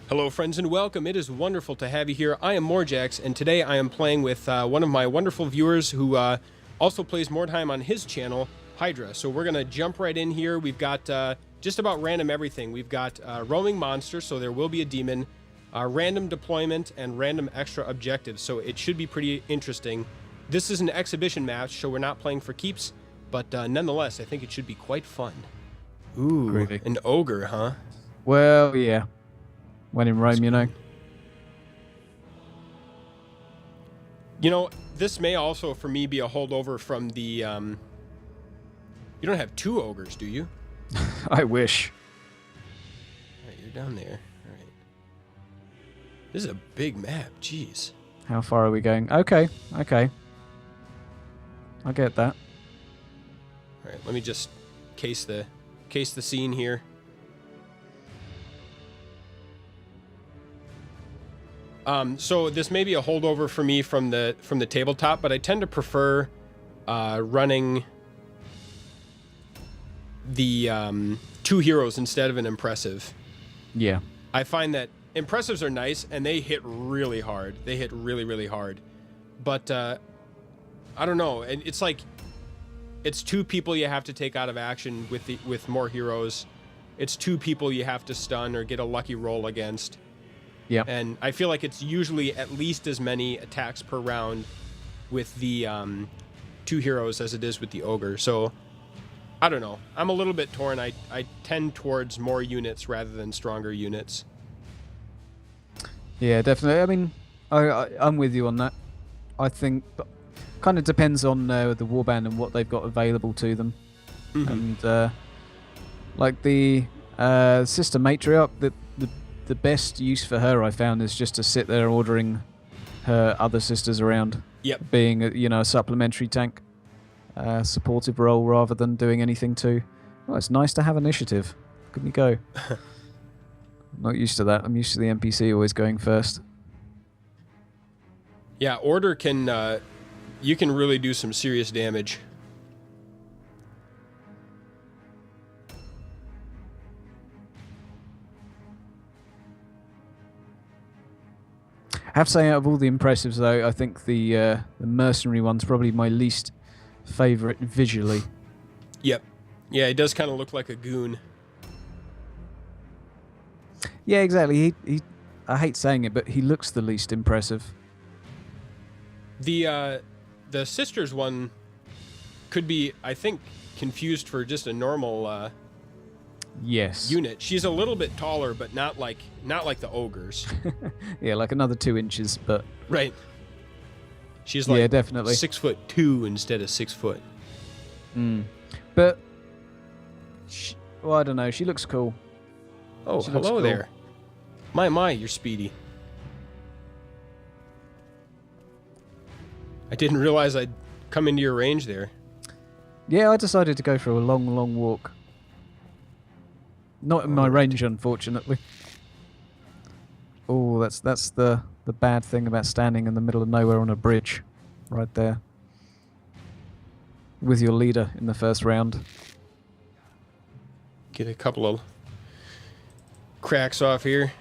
Hello friends and welcome. It is wonderful to have you here. I am Morjax, and today I am playing with one of my wonderful viewers who also plays Mordheim on his channel, Hydra. So we're going to jump right in here. We've got just about random everything. We've got roaming monsters, so there will be a demon, random deployment, and random extra objectives, so it should be pretty interesting. This is an exhibition match, so we're not playing for keeps, but nonetheless, I think it should be quite fun. Ooh, Groovy. An ogre, huh? Well, yeah. When in Rome, you know. You know, this may also, for me, be a holdover from the, You don't have two ogres, do you? I wish. Alright, you're down there. Alright. This is a big map, jeez. How far are we going? Okay, okay. I get that. Alright, let me just case the scene here. So this may be a holdover for me from the tabletop, but I tend to prefer running the two heroes instead of an impressive. Yeah. I find that impressives are nice and they hit really hard. They hit really, really hard. But I don't know. And it's like it's two people you have to take out of action with more heroes. It's two people you have to stun or get a lucky roll against. Yeah. And I feel like it's usually at least as many attacks per round with the two heroes as it is with the ogre. So, I don't know. I'm a little bit torn. I tend towards more units rather than stronger units. Yeah, definitely. I mean, I'm with you on that. I think kind of depends on the warband and what they've got available to them. Mm-hmm. And like the sister matriarch, the best use for her I found is just to sit there ordering her other sisters around. Yep. Being a supplementary tank, supportive role rather than doing anything too. Oh, it's nice to have initiative. Couldn't you go? I'm not used to that. I'm used to the NPC always going first. Yeah, order can you can really do some serious damage. I have to say, out of all the impressives, though, I think the mercenary one's probably my least favourite visually. Yep. Yeah, it does kind of look like a goon. Yeah, exactly. He I hate saying it, but he looks the least impressive. The sisters one could be, I think, confused for just a normal yes. unit. She's a little bit taller, but not like the ogres. Yeah, like another 2 inches, but right. She's like definitely 6'2" instead of 6 foot. But well, I don't know. She looks cool. Oh, she looks hello cool. there. My, you're speedy. I didn't realize I'd come into your range there. Yeah, I decided to go for a long, long walk. Not in my range, unfortunately. Oh, that's the bad thing about standing in the middle of nowhere on a bridge, right there, with your leader in the first round. Get a couple of cracks off here.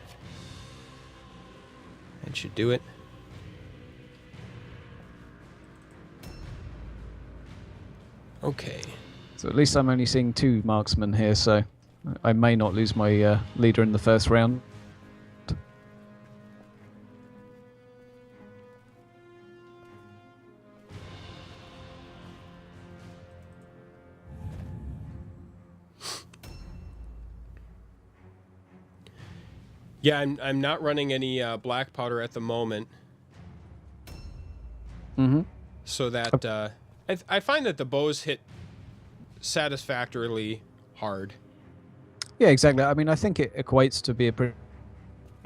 That should do it. Okay. So at least I'm only seeing 2 marksmen here, so I may not lose my leader in the first round. Yeah, I'm not running any black powder at the moment. Mm-hmm. So that I find that the bows hit satisfactorily hard. Yeah, exactly. I mean, I think it equates to be a pretty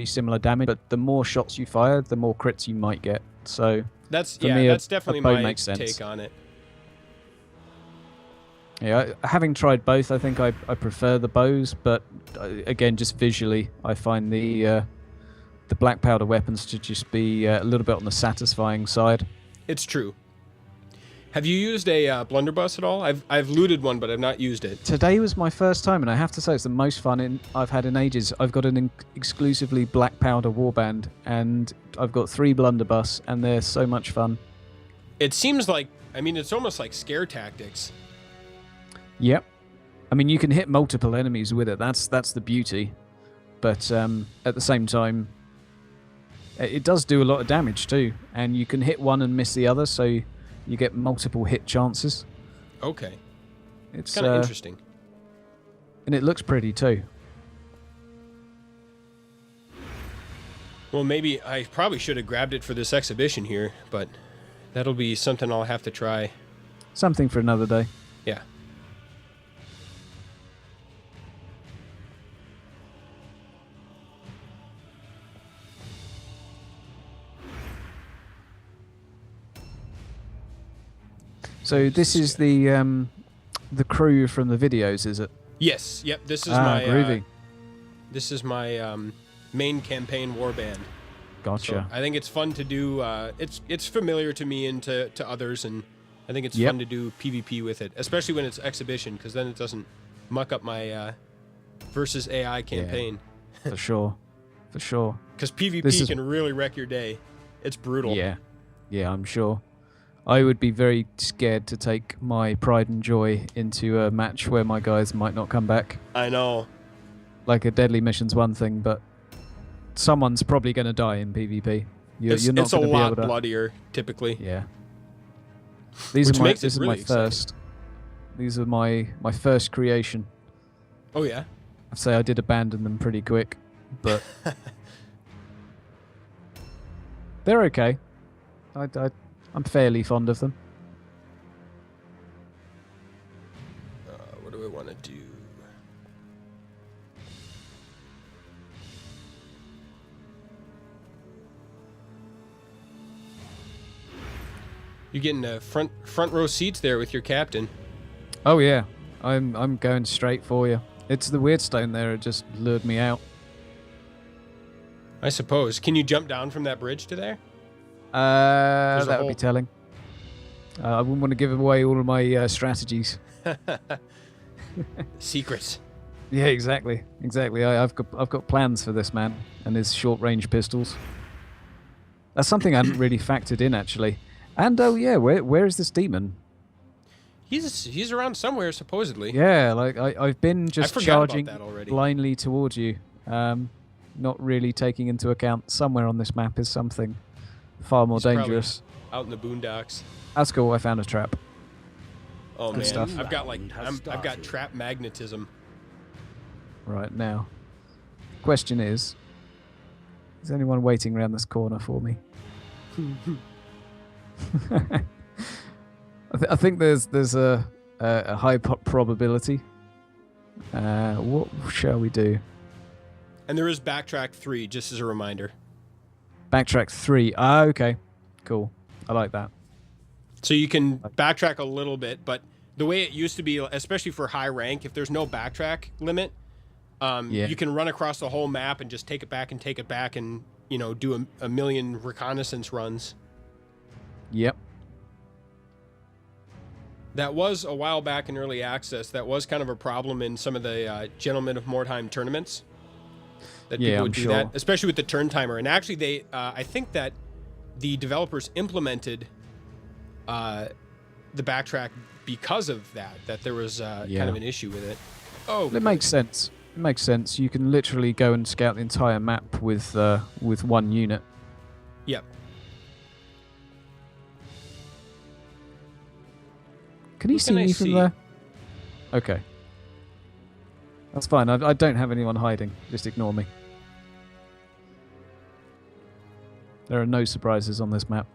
similar damage, but the more shots you fire, the more crits you might get. So that's for me, that's definitely my makes sense. take on it. Yeah, having tried both, I think I prefer the bows, but again, just visually, I find the black powder weapons to just be a little bit on the satisfying side. It's true. Have you used a blunderbuss at all? I've looted one, but I've not used it. Today was my first time, and I have to say it's the most fun I've had in ages. I've got an exclusively black powder warband, and I've got 3 blunderbuss, and they're so much fun. It seems like, I mean, it's almost like scare tactics. Yep. I mean, you can hit multiple enemies with it. That's the beauty. But at the same time, it does do a lot of damage too, and you can hit one and miss the other, so you get multiple hit chances. Okay. It's kind of interesting. And it looks pretty too. Well, maybe I probably should have grabbed it for this exhibition here, but that'll be something I'll have to try. Something for another day. Yeah. So this is the crew from the videos, is it? Yes. Yep. This is my groovy. This is my main campaign warband. Gotcha. So I think it's fun to do. It's familiar to me and to others, and I think it's fun to do PvP with it, especially when it's exhibition, because then it doesn't muck up my versus AI campaign. Yeah, for sure. For sure. Because PvP can really wreck your day. It's brutal. Yeah. Yeah, I'm sure. I would be very scared to take my pride and joy into a match where my guys might not come back. I know. Like a deadly mission's one thing, but someone's probably going to die in PvP. You're not it's a going to be lot able to... bloodier, typically. Yeah. This is really my exciting. first. These are my first creation. Oh yeah. I'd say I did abandon them pretty quick, but they're okay. I'm fairly fond of them. What do I want to do? You're getting front row seats there with your captain. Oh yeah, I'm going straight for you. It's the wyrdstone there. It just lured me out. I suppose. Can you jump down from that bridge to there? That would be telling. I wouldn't want to give away all of my strategies. Secrets. Yeah, exactly. I've got plans for this man and his short-range pistols. That's something I hadn't really factored in actually. And oh yeah, where is this demon? He's around somewhere supposedly. Yeah, like I've been just charging already. blindly towards you, not really taking into account somewhere on this map is something far more dangerous. Out in the boondocks. That's cool. I found a trap. Oh Good man, stuff. I've got trap magnetism. Right now. Question is anyone waiting around this corner for me? I think there's a high probability. What shall we do? And there is backtrack 3, just as a reminder. Backtrack 3. Ah, okay. Cool. I like that. So you can backtrack a little bit, but the way it used to be, especially for high rank, if there's no backtrack limit, you can run across the whole map and just take it back and, you know, do a million reconnaissance runs. Yep. That was a while back in early access. That was kind of a problem in some of the Gentlemen of Mordheim tournaments. That people would do that, especially with the turn timer. And actually, I think that the developers implemented the backtrack because of that. That there was kind of an issue with it. Oh, it makes sense. It makes sense. You can literally go and scout the entire map with one unit. Yep. Can you see me from there? Okay. That's fine. I don't have anyone hiding. Just ignore me. There are no surprises on this map.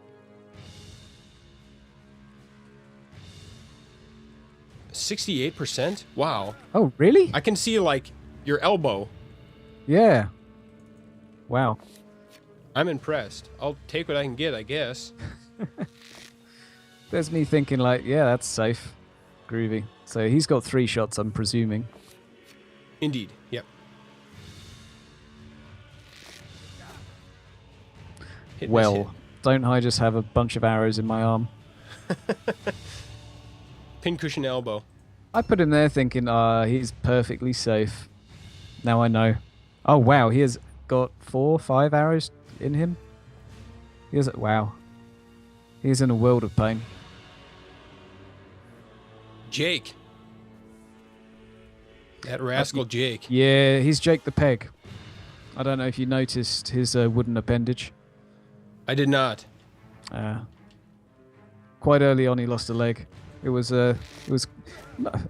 68%? Wow. Oh, really? I can see, like, your elbow. Yeah. Wow. I'm impressed. I'll take what I can get, I guess. There's me thinking, like, yeah, that's safe. Groovy. So he's got 3 shots, I'm presuming. Indeed. Yep. Well, don't I just have a bunch of arrows in my arm? Pincushion elbow. I put him there thinking, he's perfectly safe. Now I know. Oh, wow, he has got 4 or 5 arrows in him. Wow. He's in a world of pain. Jake. That rascal Jake. Yeah, he's Jake the Peg. I don't know if you noticed his wooden appendage. I did not. Quite early on, he lost a leg. It was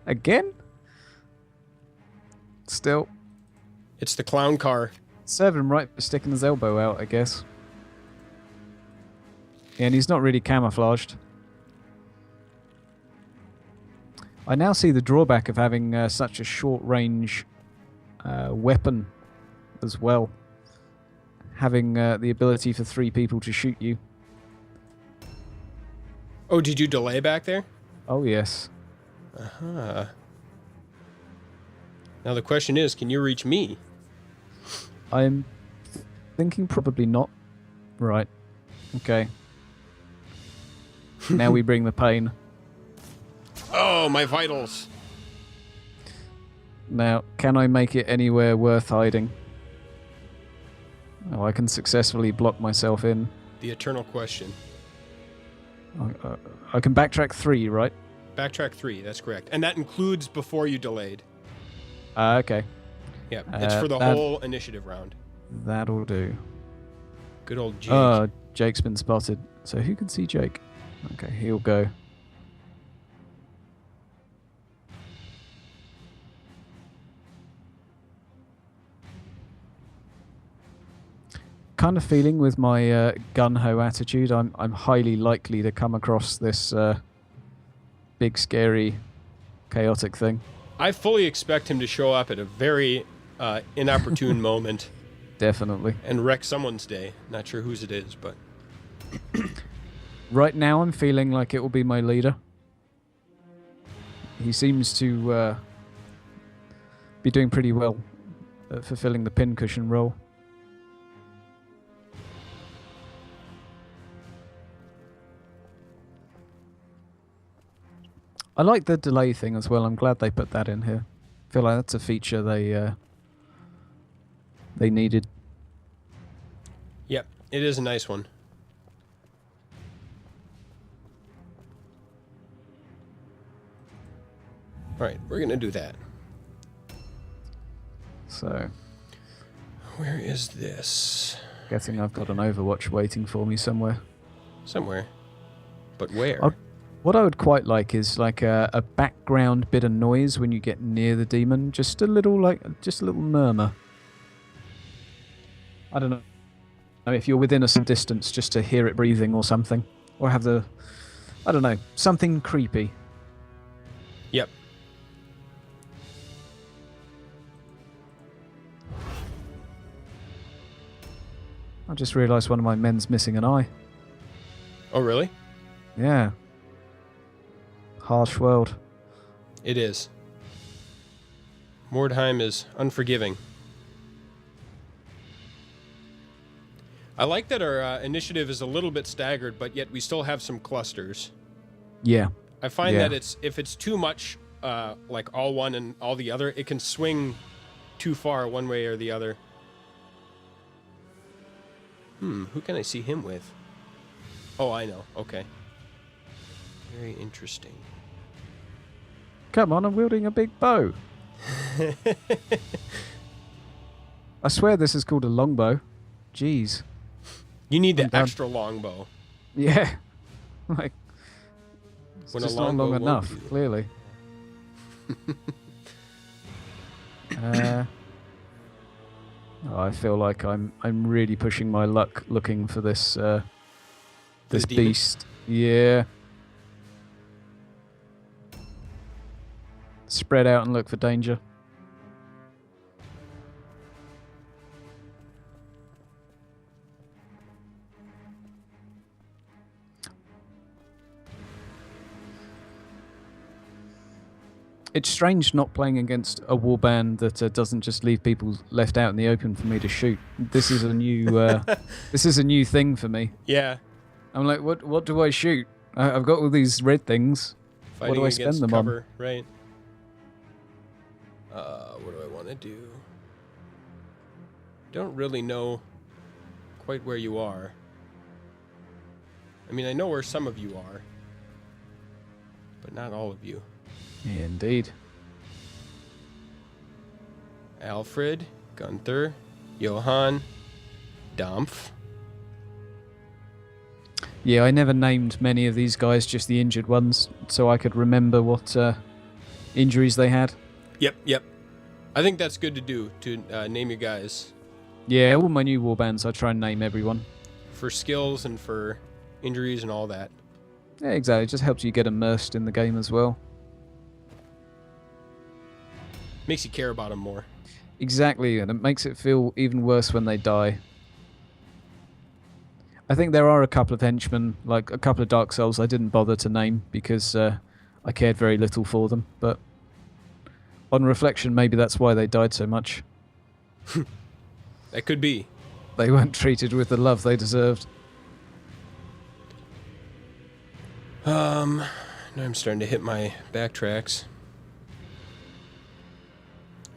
again. Still, It's the clown car. served him right for sticking his elbow out, I guess. Yeah, and he's not really camouflaged. I now see the drawback of having such a short-range weapon as well. Having the ability for 3 people to shoot you. Oh, did you delay back there? Oh, yes. Uh-huh. Now the question is, can you reach me? I'm thinking probably not. Right. Okay. Now we bring the pain. Oh, my vitals. Now, can I make it anywhere worth hiding? Oh, I can successfully block myself in. The eternal question. I can backtrack 3, right? Backtrack 3, that's correct. And that includes before you delayed. Okay. Yeah, it's for the whole initiative round. That'll do. Good old Jake. Jake's been spotted. So who can see Jake? Okay, he'll go. Kind of feeling with my gun-ho attitude, I'm highly likely to come across this big, scary, chaotic thing. I fully expect him to show up at a very inopportune moment. Definitely. And wreck someone's day. Not sure whose it is, but... Right now I'm feeling like it will be my leader. He seems to be doing pretty well at fulfilling the pincushion role. I like the delay thing as well. I'm glad they put that in here. I feel like that's a feature they needed. Yep, it is a nice one. Alright, we're going to do that. So, where is this? Guessing I've got an Overwatch waiting for me somewhere. Somewhere. But where? What I would quite like is like a background bit of noise when you get near the demon. Just a little murmur. I don't know. If you're within a some distance, just to hear it breathing or something. Or have I don't know, something creepy. Yep. I just realised one of my men's missing an eye. Oh, really? Yeah. Harsh world. It is. Mordheim is unforgiving. I like that our initiative is a little bit staggered, but yet we still have some clusters. Yeah. I find that if it's too much, like all one and all the other, it can swing too far one way or the other. Who can I see him with? Oh, I know. Okay. Very interesting. Come on, I'm wielding a big bow. I swear this is called a longbow. Jeez. You need the extra longbow. Yeah. Like, it's When just a not longbow long won't enough, do. clearly. I feel like I'm really pushing my luck looking for this this demon? beast. Yeah. Spread out and look for danger. It's strange not playing against a warband that doesn't just leave people left out in the open for me to shoot. This is a new this is a new thing for me. Yeah. I'm like, what do I shoot? I've got all these red things. Fighting what do I spend against them cover, right? What do I want to do? Don't really know quite where you are. I mean, I know where some of you are, but not all of you. Yeah, indeed. Alfred, Gunther, Johann, Dampf. Yeah, I never named many of these guys, just the injured ones, so I could remember what injuries they had. Yep. I think that's good to do, to name your guys. Yeah, all my new warbands, I try and name everyone. For skills and for injuries and all that. Yeah, exactly. It just helps you get immersed in the game as well. Makes you care about them more. Exactly, and it makes it feel even worse when they die. I think there are a couple of henchmen, like a couple of Dark Souls I didn't bother to name because I cared very little for them, but on reflection, maybe that's why they died so much. That could be. They weren't treated with the love they deserved. Now I'm starting to hit my backtracks.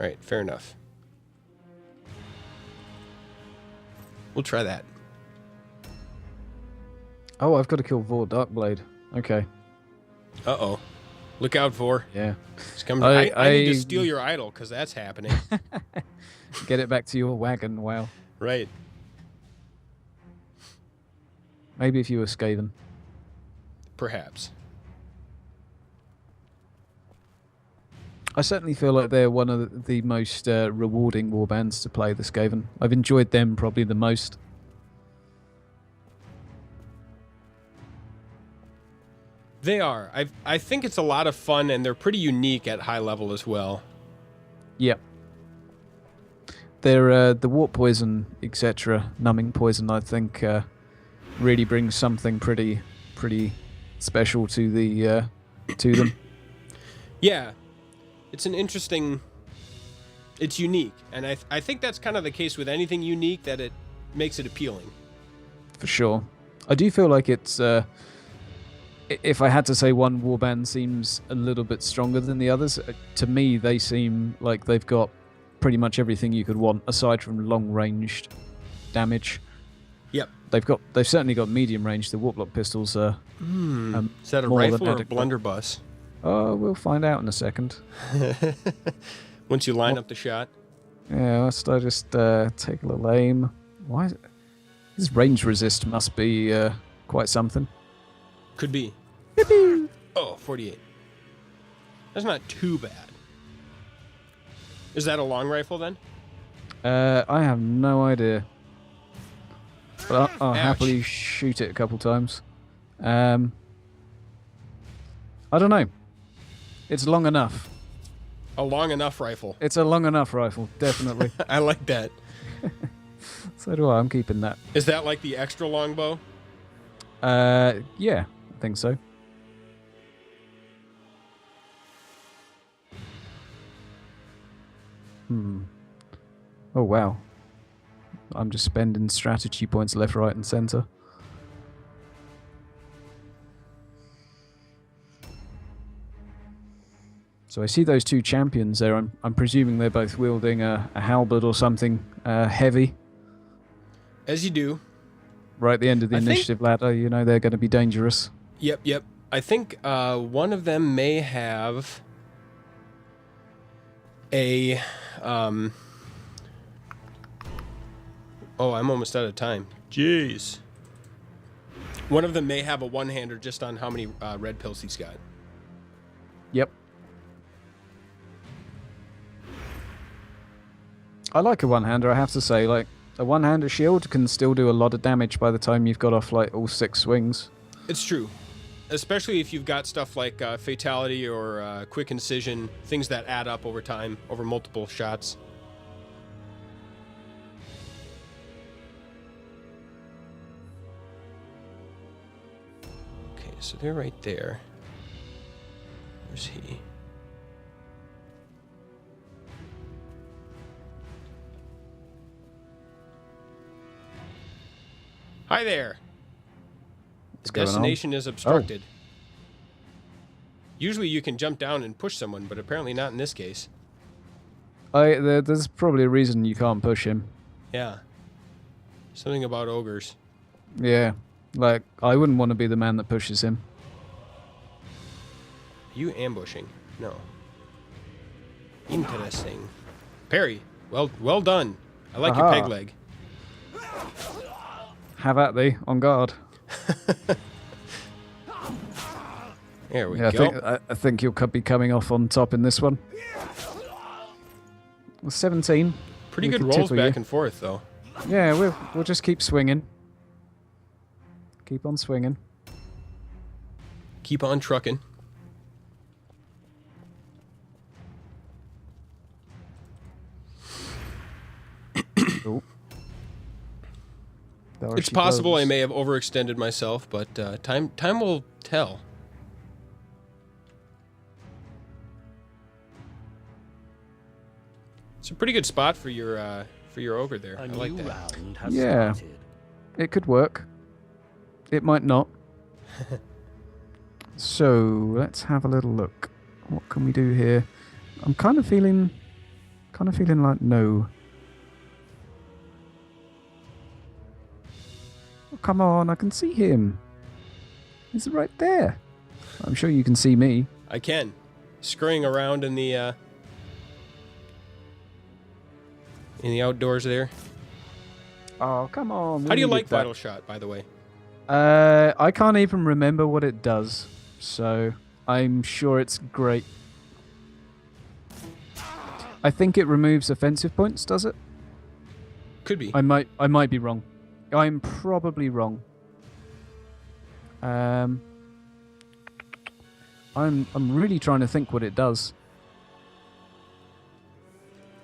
Alright, fair enough. We'll try that. Oh, I've got to kill Vor Darkblade. Okay. Uh-oh. Look out, Vor. Yeah. It's coming. I need to steal your idol, because that's happening. Get it back to your wagon, wow. Right. Maybe if you were Skaven. Perhaps. I certainly feel like they're one of the most rewarding warbands to play, the Skaven. I've enjoyed them probably the most. They are. I think it's a lot of fun, and they're pretty unique at high level as well. Yep. They're the warp poison, etc., numbing poison, I think, really brings something pretty special to the to them. Yeah. It's an interesting... It's unique, and I think that's kind of the case with anything unique, that it makes it appealing. For sure. I do feel like it's... if I had to say one warband seems a little bit stronger than the others, to me they seem like they've got pretty much everything you could want, aside from long-ranged damage. Yep. They've certainly got medium range. The warplock pistols are... Is that a more rifle than or a adequate. blunderbuss? Oh, we'll find out in a second. Once you line up the shot. Yeah, let's just take a little aim. Why is it... This range resist must be quite something. Could be. Oh, 48. That's not too bad. Is that a long rifle then? I have no idea. But I'll Ouch. happily shoot it a couple times. I don't know. It's long enough. A long enough rifle. It's a long enough rifle, definitely. I like that. So do I. I'm keeping that. Is that like the extra longbow? Yeah, I think so. Oh, wow. I'm just spending strategy points left, right, and center. So I see those two champions there. I'm presuming they're both wielding a halberd or something heavy. As you do. Right at the end of the initiative ladder, you know they're going to be dangerous. Yep. I think one of them may have a... Oh, I'm almost out of time. Jeez. One of them may have a one-hander just on how many red pills he's got. Yep. I like a one-hander, I have to say. Like, a one-hander shield can still do a lot of damage by the time you've got off, like, all 6 swings. It's true. Especially if you've got stuff like Fatality or Quick Incision, things that add up over time, over multiple shots. Okay, so they're right there. Where's he? Hi there. The destination is obstructed. Usually you can jump down and push someone, but apparently not in this case. There's probably a reason you can't push him. Yeah. Something about ogres. Yeah. Like, I wouldn't want to be the man that pushes him. Are you ambushing? No. Interesting. Parry. Well done. I like your peg leg. Have at thee, on guard. There we go. I think you'll be coming off on top in this one. 17. Pretty good rolls back and forth, though. Yeah, we'll just keep swinging. Keep on swinging. Keep on trucking. Oh. It's possible I may have overextended myself, but time will tell. It's a pretty good spot for your ogre there. I like that. Round has yeah, started. It could work. It might not. So let's have a little look. What can we do here? I'm kind of feeling like no. Oh, come on, I can see him. He's right there. I'm sure you can see me. I can. Scurrying around in the outdoors there. Oh, come on. How do you like Vital Shot, by the way? I can't even remember what it does, so I'm sure it's great. I think it removes offensive points, does it? Could be. I might be wrong. I'm probably wrong. I'm really trying to think what it does.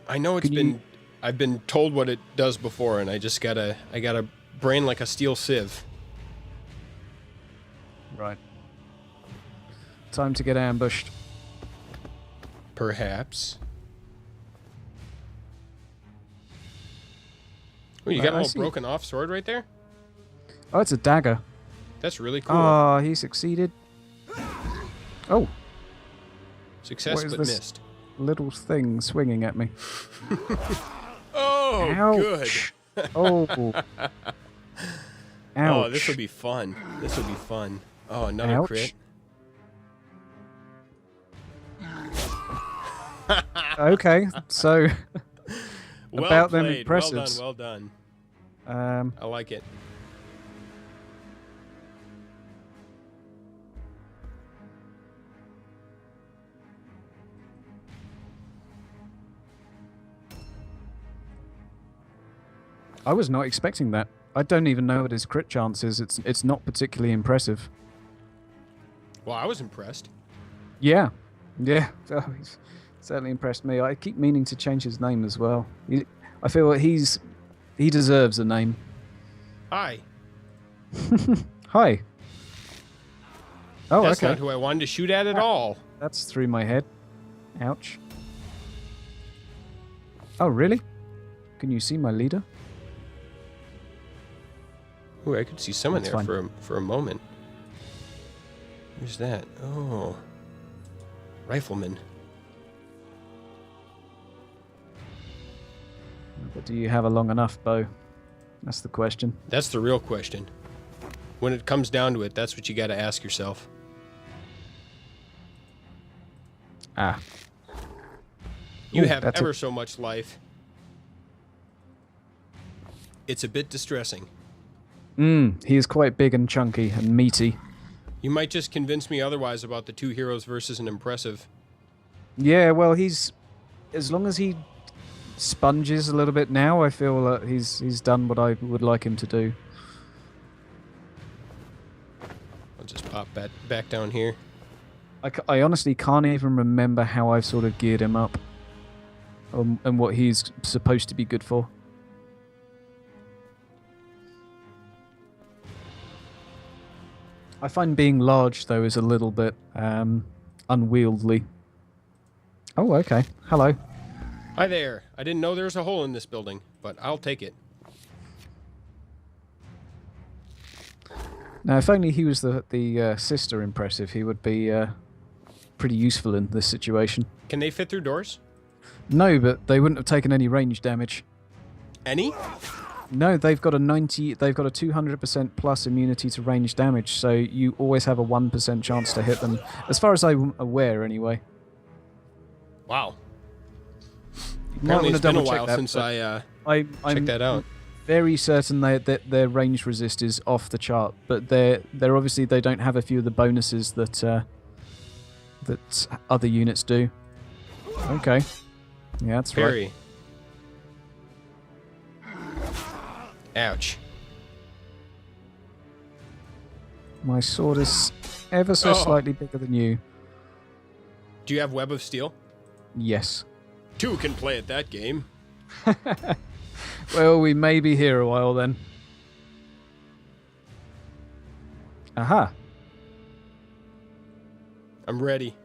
I know I've been told what it does before, and I got a brain like a steel sieve. Right. Time to get ambushed. Perhaps. Oh, you got a little broken off sword right there? Oh, it's a dagger. That's really cool. Oh, he succeeded. Oh. Success but missed. Little thing swinging at me. Oh, ouch. Good. Oh. Ouch. Oh, this will be fun. This will be fun. Oh, another ouch. crit. Okay, so Well about played. them impressives. Well done. I like it. I was not expecting that. I don't even know what his crit chance is. It's not particularly impressive. Well, I was impressed. Yeah. Yeah. Oh, he's certainly impressed me. I keep meaning to change his name as well. I feel like he deserves a name. Hi. Hi. Oh, That's okay. not who I wanted to shoot at all. That's through my head. Ouch. Oh, really? Can you see my leader? Ooh, I could see someone That's there for a moment. Who's that? Oh. Rifleman. But do you have a long enough bow? That's the question. That's the real question. When it comes down to it, that's what you got to ask yourself. Ah. You Ooh, have that's ever so much life. It's a bit distressing. He is quite big and chunky and meaty. You might just convince me otherwise about the two heroes versus an impressive. Yeah, well, as long as he sponges a little bit now, I feel that he's done what I would like him to do. I'll just pop back down here. I honestly can't even remember how I've sort of geared him up and what he's supposed to be good for. I find being large, though, is a little bit unwieldy. Oh, okay. Hello. Hi there. I didn't know there was a hole in this building, but I'll take it. Now, if only he was the sister impressive, he would be pretty useful in this situation. Can they fit through doors? No, but they wouldn't have taken any range damage. Any? No, they've got a 200% plus immunity to range damage, so you always have a 1% chance to hit them, as far as I'm aware, anyway. Wow. You might Apparently want it's to been a double check while that, since I I'm checked that out. very certain that their range resist is off the chart, but they're obviously they don't have a few of the bonuses that that other units do. Okay, yeah, that's Parry. right. Ouch. My sword is ever so slightly bigger than you. Do you have Web of Steel? Yes. Two can play at that game. Well, we may be here a while then. Aha. I'm ready.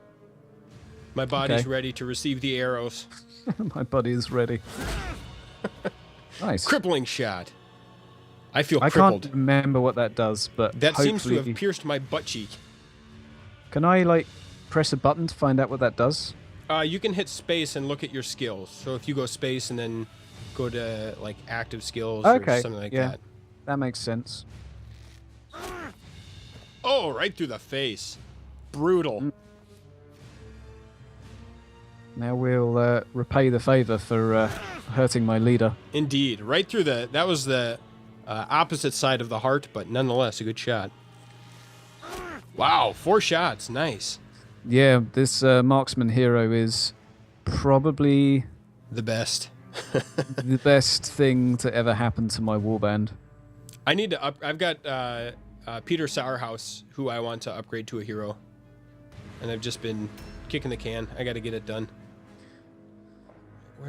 My body's ready to receive the arrows. My body is ready. Nice. Crippling shot. I feel I crippled. can't remember what that does, but That seems to hopefully- have pierced my butt cheek. Can I, like, press a button to find out what that does? You can hit space and look at your skills. So if you go space and then go to, like, active skills or something like that. That makes sense. Oh, right through the face. Brutal. Now we'll repay the favor for hurting my leader. Indeed. Right through the... That was the opposite side of the heart, but nonetheless, a good shot. Wow, 4 shots. Nice. Yeah, this marksman hero is probably The best. the best thing to ever happen to my warband. I need to up... I've got Peter Sourhouse, who I want to upgrade to a hero. And I've just been kicking the can. I got to get it done.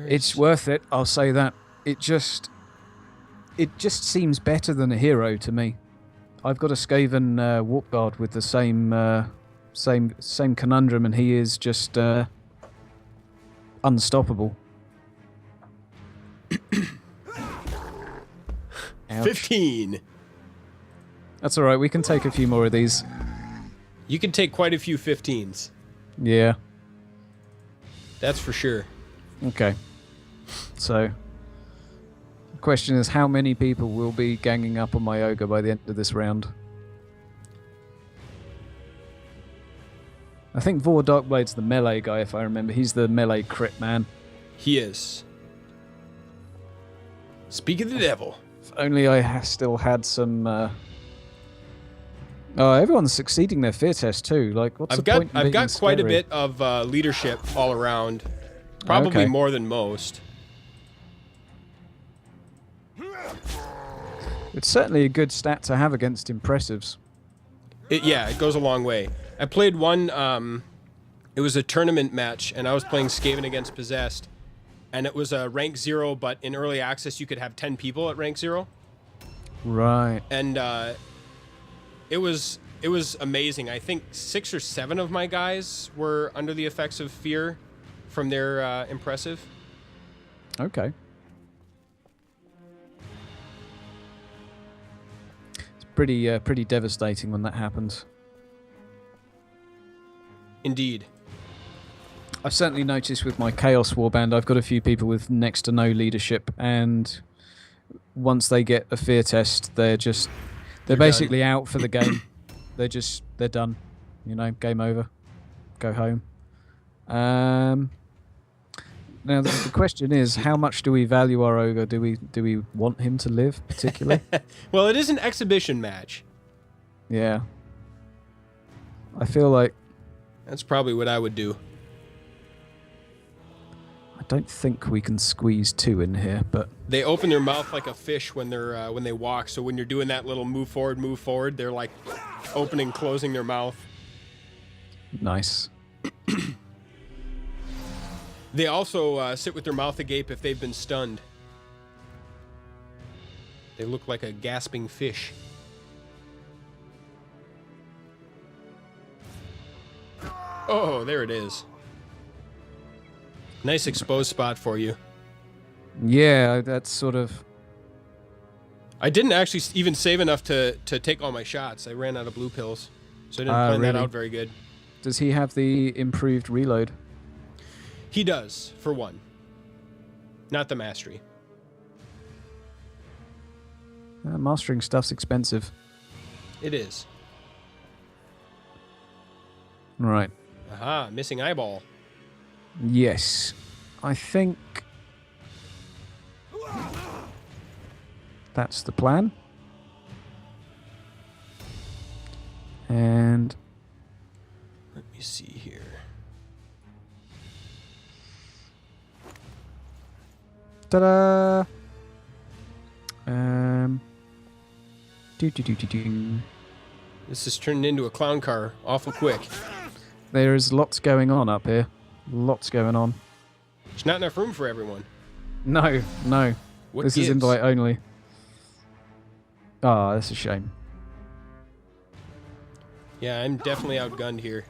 It's worth it, I'll say that. It just seems better than a hero to me. I've got a Skaven warp guard with the same conundrum, and he is just unstoppable. 15. That's all right. We can take a few more of these. You can take quite a few 15s. Yeah. That's for sure. Okay. So, the question is, how many people will be ganging up on my ogre by the end of this round? I think Vor Darkblade's the melee guy, if I remember. He's the melee crit man. He is. Speak of the devil. If only I still had some... Oh, everyone's succeeding their fear test too. Like, what's the point in I've being got quite a scary? bit of leadership all around. Probably Okay. more than most. It's certainly a good stat to have against impressives. Yeah, it goes a long way. I played one, it was a tournament match, and I was playing Skaven against Possessed, and it was a rank 0, but in early access you could have 10 people at rank 0. Right. And it was amazing. I think 6 or 7 of my guys were under the effects of fear from their impressive. Okay. It's pretty devastating when that happens. Indeed. I've certainly noticed with my Chaos Warband, I've got a few people with next to no leadership, and once they get a fear test, they're basically out for the game. They're done. You know, game over. Go home. Now the question is, how much do we value our ogre? Do we want him to live particularly? Well, it is an exhibition match. Yeah. I feel like That's probably what I would do. I don't think we can squeeze 2 in here, but They open their mouth like a fish when they're when they walk. So when you're doing that little move forward, they're like opening, closing their mouth. nice. They also sit with their mouth agape if they've been stunned. They look like a gasping fish. Oh, there it is. Nice exposed spot for you. Yeah, that's sort of. I didn't actually even save enough to take all my shots. I ran out of blue pills, so I didn't plan that out very good. Does he have the improved reload? He does, for one. Not the mastery. Mastering stuff's expensive. It is. Right. Aha, missing eyeball. Yes. I think that's the plan. And let me see here. ta-da! This is turning into a clown car awful quick. There's lots going on up here. Lots going on. There's not enough room for everyone. No, no. What this gives? is invite only. Ah, that's a shame. Yeah, I'm definitely outgunned here.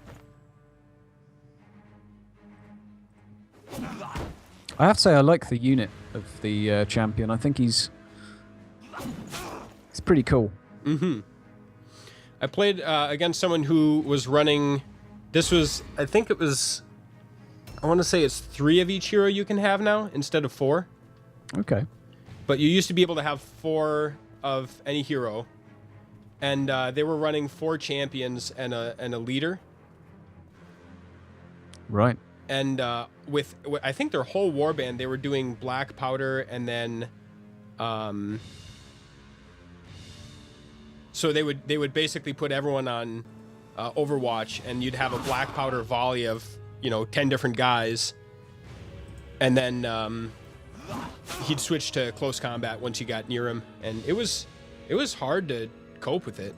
I have to say I like the unit of the champion. I think he's pretty cool. Mm-hmm. I played against someone who was running... This was... I think it was... I want to say it's 3 of each hero you can have now instead of 4. Okay. But you used to be able to have 4 of any hero. And they were running 4 champions and a leader. Right. And with I think their whole warband, they were doing black powder and then... So they would basically put everyone on Overwatch, and you'd have a black powder volley of 10 different guys, and then he'd switch to close combat once you got near him, and it was hard to cope with it.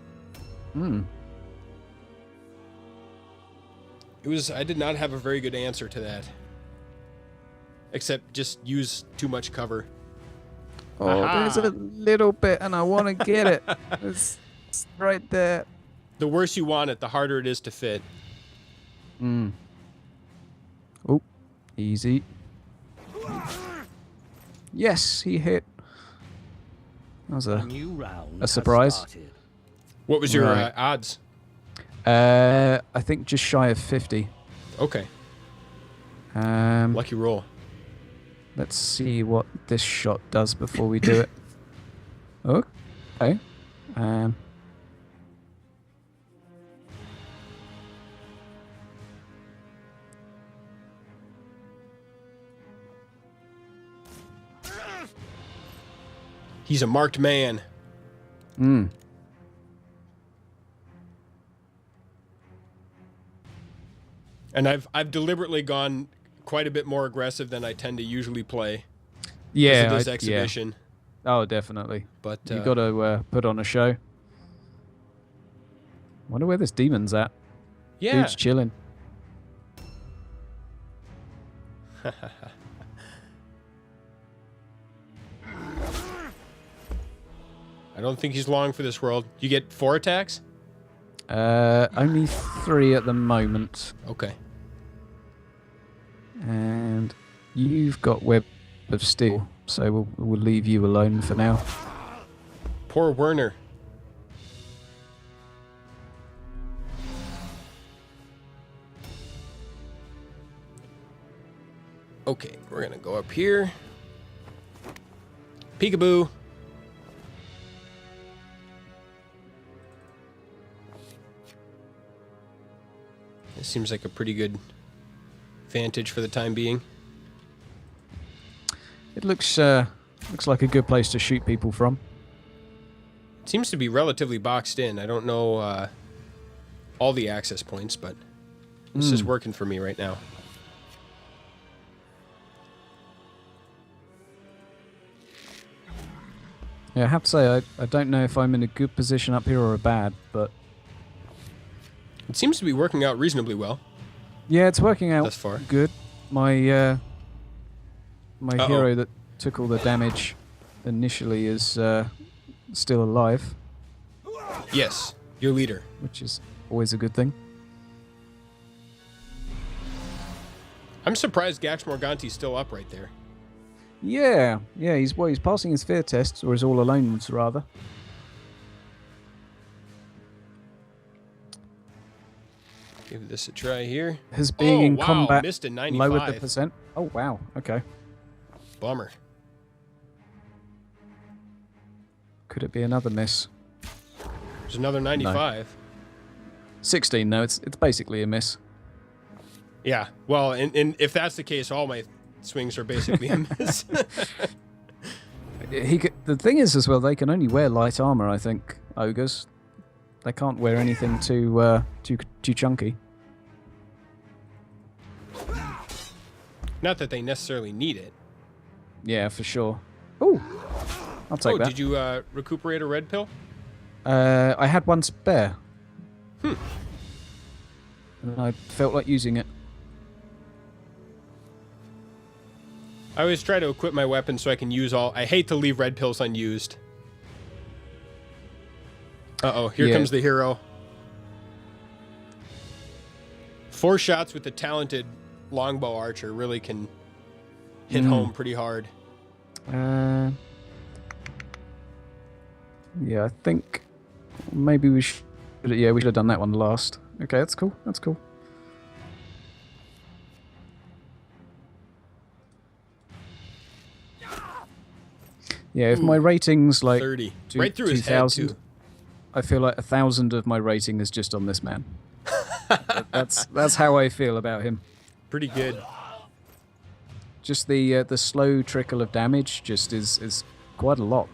I did not have a very good answer to that, except just use too much cover. Oh, Aha. There's a little bit, and I want to get it. It's right there. The worse you want it, the harder it is to fit. Oh, easy. Yes, he hit. That was a surprise. What was your Right. odds? I think just shy of 50. Okay, Um, lucky roll. Let's see what this shot does before we do it. Okay. He's a marked man. And I've deliberately gone quite a bit more aggressive than I tend to usually play. Yeah, Because it is exhibition. Yeah. Oh, definitely. But You got to put on a show. Wonder where this demon's at. yeah. Dude's chilling. I don't think he's long for this world. You get 4 attacks? Only 3 at the moment. Okay. And you've got Web of Steel, so we'll leave you alone for now. Poor Werner. Okay, we're gonna go up here. Peekaboo. This seems like a pretty good vantage for the time being. It looks like a good place to shoot people from. It seems to be relatively boxed in. I don't know all the access points, but this is working for me right now. Yeah, I have to say, I don't know if I'm in a good position up here or a bad, but... It seems to be working out reasonably well. Yeah, it's working out Thus far. good. My hero that took all the damage initially is still alive, Yes, your leader. which is always a good thing. I'm surprised Gax Morganti's still up right there. Yeah, yeah. He's passing his fear tests, or his all alone ones rather. Give this a try here. His being in combat missed a 95. lowered the percent. Oh wow. Okay. Bummer. Could it be another miss? There's another 95. No. 16. No, it's basically a miss. Yeah. Well, and if that's the case, all my swings are basically a miss. The thing is, as well, they can only wear light armor. I think ogres. They can't wear anything too chunky. Not that they necessarily need it. Yeah, for sure. Ooh, I'll take that. Oh, did you recuperate a red pill? I had one spare. Hmm. And I felt like using it. I always try to equip my weapon so I can use all... I hate to leave red pills unused. Uh-oh, here comes the hero. 4 shots with the talented longbow archer really can hit home pretty hard. Yeah, I think maybe we should... Yeah, we should have done that one last. Okay, that's cool. That's cool. Yeah, if my rating's like 30. Right through his head, too. I feel like 1,000 of my rating is just on this man. That's how I feel about him. Pretty good. Just the slow trickle of damage just is quite a lot.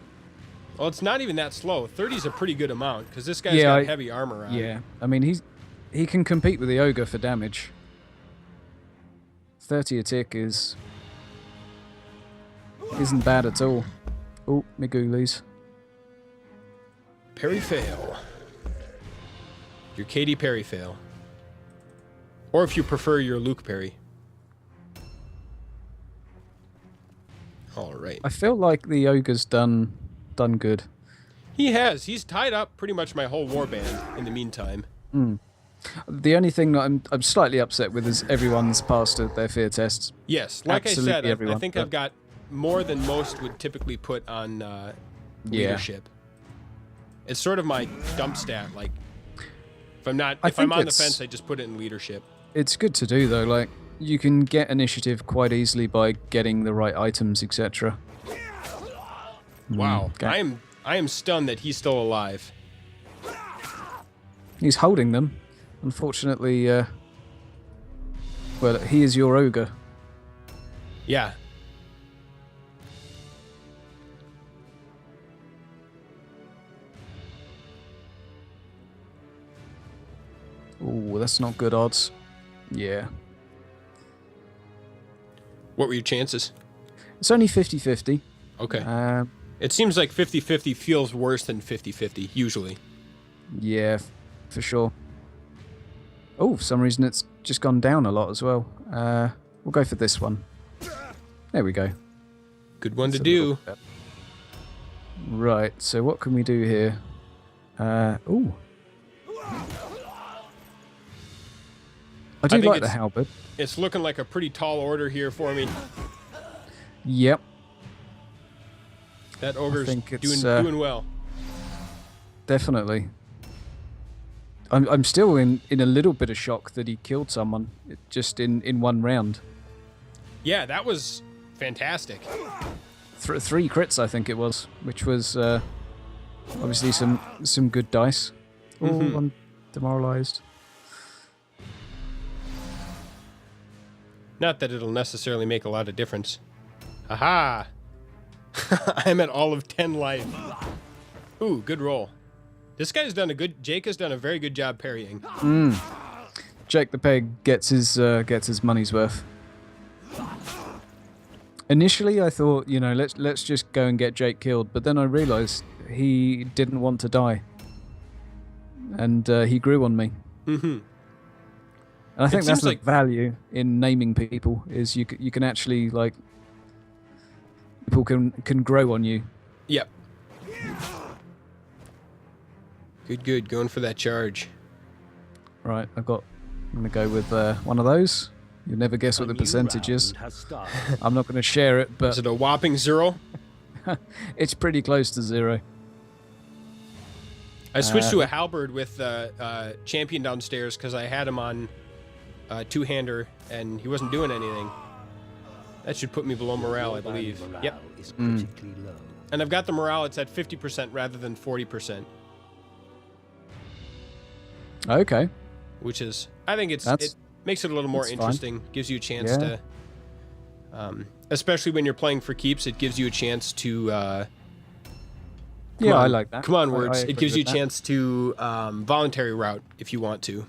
Well, it's not even that slow. 30 is a pretty good amount because this guy's got heavy armor on. Yeah, I mean he can compete with the ogre for damage. 30 a tick isn't bad at all. Oh, me ghoulies. Parry fail. Your Katy Perry fail. Or if you prefer, your Luke Perry. All right. I feel like the ogre's done good. He has. He's tied up pretty much my whole warband in the meantime. The only thing that I'm slightly upset with is everyone's passed their fear tests. Yes, like Absolutely I said, everyone, I think I've got more than most would typically put on leadership. It's sort of my dump stat. Like, if I'm on the fence, I just put it in leadership. It's good to do though. Like, you can get initiative quite easily by getting the right items, etc. Wow, I am stunned that he's still alive. He's holding them. Unfortunately, well, he is your ogre. Yeah. Ooh, that's not good odds. Yeah. What were your chances? It's only 50-50. Okay. It seems like 50-50 feels worse than 50-50, usually. Yeah, for sure. Oh, for some reason it's just gone down a lot as well. We'll go for this one. There we go. Good one to do. Right, so what can we do here? Ooh. I do like the halberd. It's looking like a pretty tall order here for me. Yep. That ogre's doing well. Definitely. I'm still in a little bit of shock that he killed someone just in one round. Yeah, that was fantastic. 3 crits, I think it was, which was obviously some good dice. Oh, I'm demoralized. Not that it'll necessarily make a lot of difference. Aha! I'm at all of 10 life. Ooh, good roll. This guy's done Jake has done a very good job parrying. Jake the Peg gets his money's worth. Initially, I thought, let's just go and get Jake killed, but then I realized he didn't want to die, and he grew on me. And I think that's the value in naming people, is you can actually, like, people can grow on you. Yep. Good. Going for that charge. Right, I'm going to go with one of those. You'll never guess what the percentage is. I'm not going to share it, Is but it a whopping 0? it's pretty close to 0. I switched to a halberd with champion downstairs because I had him on two-hander and he wasn't doing anything. That should put me below morale, I believe. Yep. And I've got the morale, it's at 50% rather than 40%. Okay. Which is, I think it makes it a little more interesting. Gives you a chance to, especially when you're playing for keeps, it gives you a chance to, I like that. Come on, words. I It gives you a that. chance to voluntary route if you want to.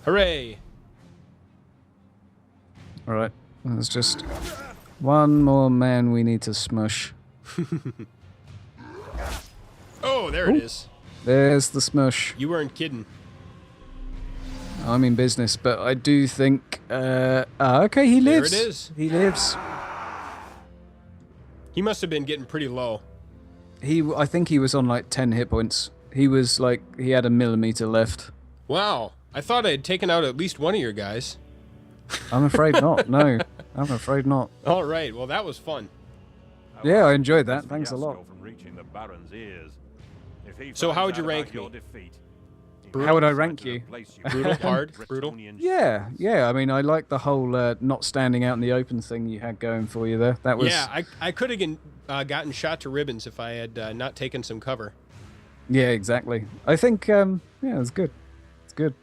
Hooray! All right. There's just one more man we need to smush. Oh, there it is. There's the smush. You weren't kidding. I'm in business, but I do think... okay, he lives. There it is. He lives. He must have been getting pretty low. I think he was on like 10 hit points. He was like... He had a millimeter left. Wow. I thought I had taken out at least one of your guys. I'm afraid not. No. I'm afraid not. All right. Well, that was fun. Yeah, I enjoyed that. Thanks a lot. So how would you rank me? How would I rank you? Brutal, hard, brutal? Yeah. I mean, I like the whole not standing out in the open thing you had going for you there. That was... Yeah, I could have gotten shot to ribbons if I had not taken some cover. Yeah, exactly. I think, yeah, it's good. It's good.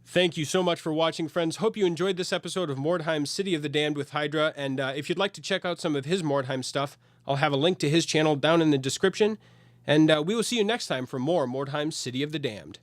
Thank you so much for watching, friends. Hope you enjoyed this episode of Mordheim, City of the Damned with Hydra. And if you'd like to check out some of his Mordheim stuff, I'll have a link to his channel down in the description. And we will see you next time for more Mordheim, City of the Damned.